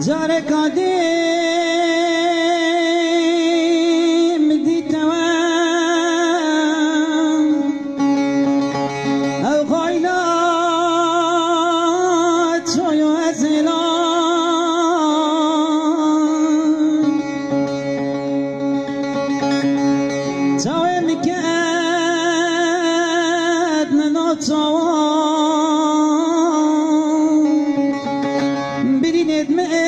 جاره قدیم دیتوام او غایلات شویو ازلام جاوه میکد مناتوام برینید من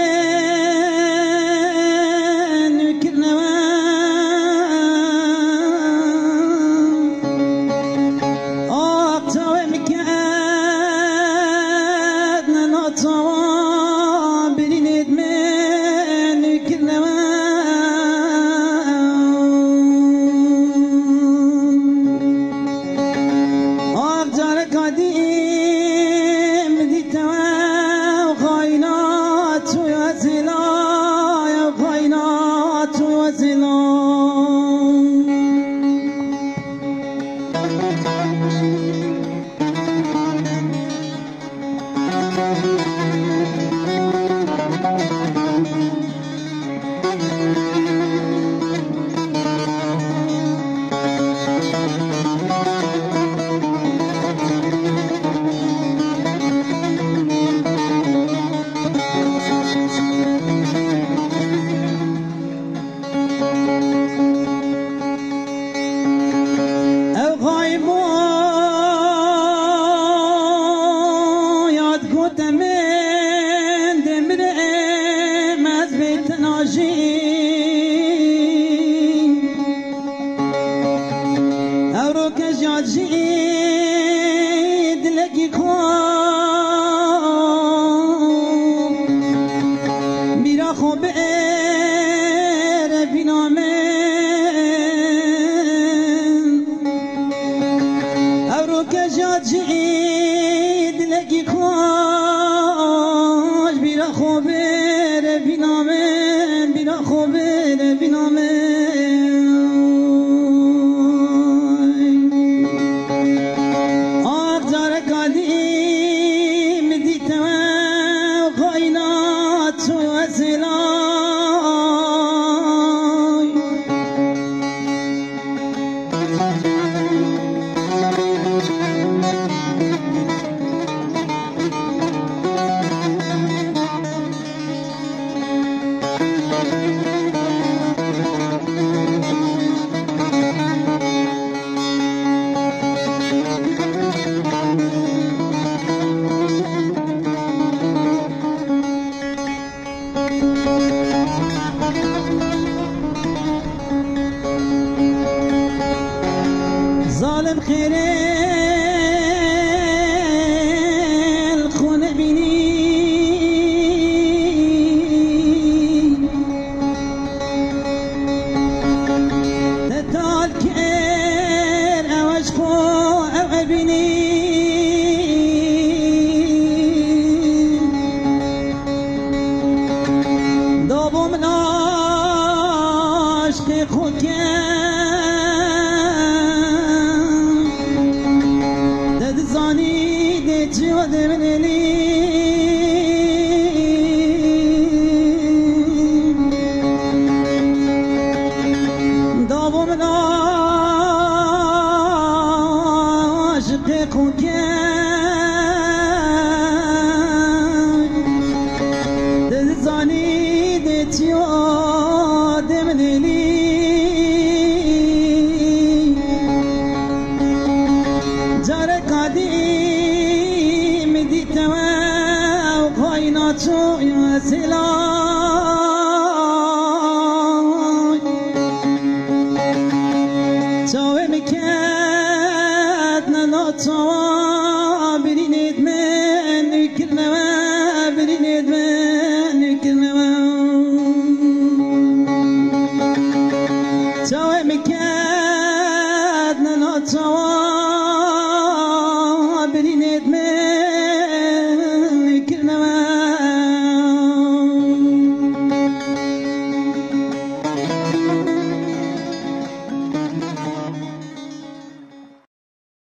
جید لگی خواب میرا خوب ار بینامن او رو که جید لگی خواب میرا خوب ار بینامن میرا خوب ار بینامن ظالم خیره الخونه بینی تتال کر اوش خو او بینی دوم عاشق خود کر قدیم دیتم و غایناتو یا سلام